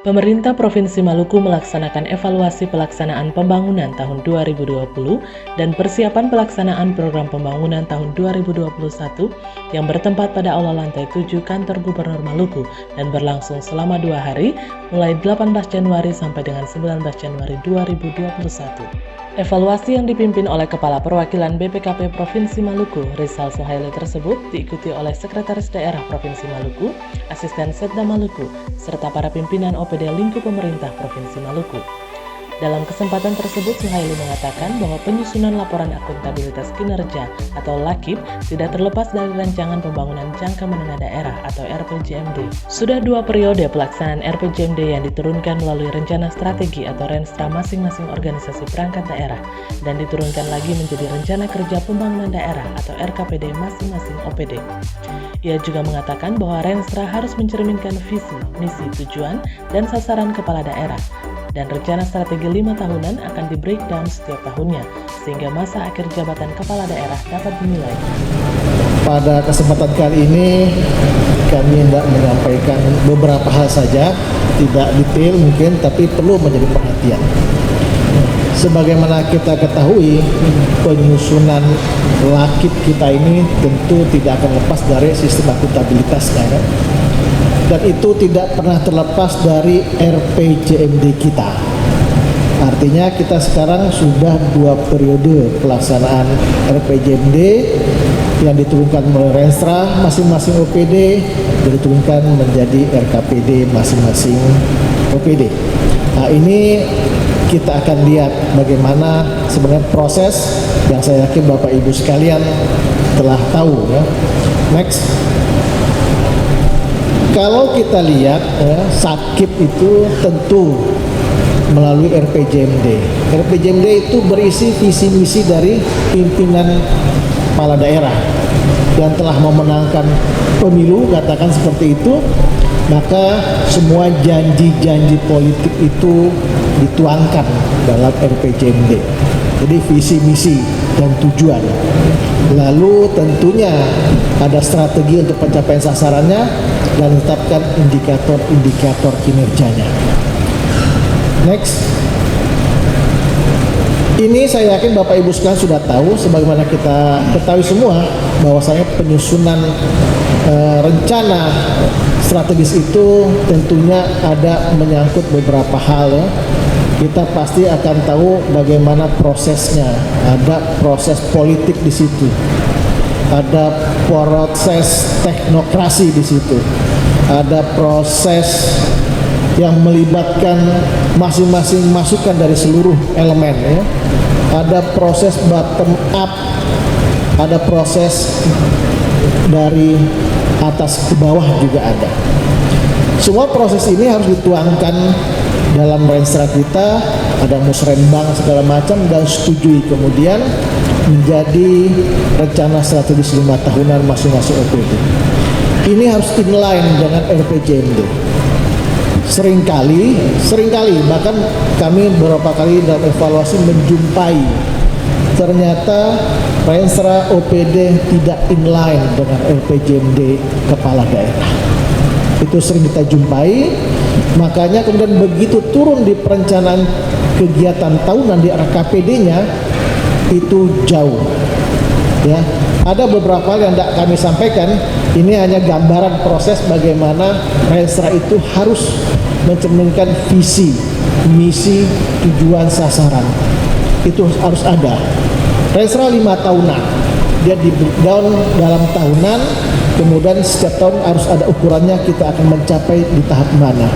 Pemerintah Provinsi Maluku melaksanakan evaluasi pelaksanaan pembangunan tahun 2020 dan persiapan pelaksanaan program pembangunan tahun 2021 yang bertempat pada Aula Lantai 7 Kantor Gubernur Maluku dan berlangsung selama 2 hari mulai 18 Januari sampai dengan 19 Januari 2021. Evaluasi yang dipimpin oleh Kepala Perwakilan BPKP Provinsi Maluku, Rizal Suhaili tersebut diikuti oleh Sekretaris Daerah Provinsi Maluku, Asisten Setda Maluku, serta para pimpinan OPD lingkup pemerintah Provinsi Maluku. Dalam kesempatan tersebut, Suhaili mengatakan bahwa penyusunan laporan akuntabilitas kinerja atau LAKIP tidak terlepas dari rancangan pembangunan jangka menengah daerah atau RPJMD. Sudah 2 periode pelaksanaan RPJMD yang diturunkan melalui rencana strategi atau Renstra masing-masing organisasi perangkat daerah dan diturunkan lagi menjadi rencana kerja pembangunan daerah atau RKPD masing-masing OPD. Ia juga mengatakan bahwa Renstra harus mencerminkan visi, misi, tujuan, dan sasaran kepala daerah. Dan rencana strategi 5 tahunan akan di-breakdown setiap tahunnya, sehingga masa akhir jabatan kepala daerah dapat dinilai. Pada kesempatan kali ini, kami hendak menyampaikan beberapa hal saja, tidak detail mungkin, tapi perlu menjadi perhatian. Sebagaimana kita ketahui, penyusunan LAKIP kita ini tentu tidak akan lepas dari sistem akuntabilitasnya, kan? Dan itu tidak pernah terlepas dari RPJMD kita. Artinya kita sekarang sudah 2 periode pelaksanaan RPJMD yang diturunkan oleh Renstra masing-masing OPD dan diturunkan menjadi RKPD masing-masing OPD. Nah, ini kita akan lihat bagaimana sebenarnya proses yang saya yakin Bapak Ibu sekalian telah tahu, ya. Next. Kalau kita lihat, ya, SAKIP itu tentu melalui RPJMD. RPJMD itu berisi visi misi dari pimpinan kepala daerah yang telah memenangkan pemilu, katakan seperti itu. Maka semua janji-janji politik itu dituangkan dalam RPJMD. Jadi visi misi dan tujuan. Lalu tentunya ada strategi untuk pencapaian sasarannya dan menetapkan indikator-indikator kinerjanya. Next. Ini saya yakin Bapak Ibu sekalian sudah tahu, sebagaimana kita ketahui semua bahwasanya penyusunan rencana strategis itu tentunya ada menyangkut beberapa hal, ya. Kita pasti akan tahu bagaimana prosesnya. Ada proses politik di situ, ada proses teknokrasi di situ, ada proses yang melibatkan masing-masing masukan dari seluruh elemen, ya. Ada proses bottom up, ada proses dari atas ke bawah juga ada. Semua proses ini harus dituangkan dalam Renstra kita, ada musrenbang segala macam dan setujui kemudian menjadi rencana strategis 5 tahunan masing-masing OPD. Ini harus inline dengan RPJMD. Seringkali bahkan kami beberapa kali dalam evaluasi menjumpai ternyata Renstra OPD tidak inline dengan RPJMD kepala daerah. Itu sering kita jumpai, makanya kemudian begitu turun di perencanaan kegiatan tahunan di RKPD-nya itu jauh, ya. Ada beberapa hal yang tidak kami sampaikan. Ini hanya gambaran proses bagaimana Renstra itu harus mencerminkan visi, misi, tujuan, sasaran. Itu harus ada. Renstra 5 tahunan, dia di breakdown dalam tahunan, kemudian setiap tahun harus ada ukurannya, kita akan mencapai di tahap mana.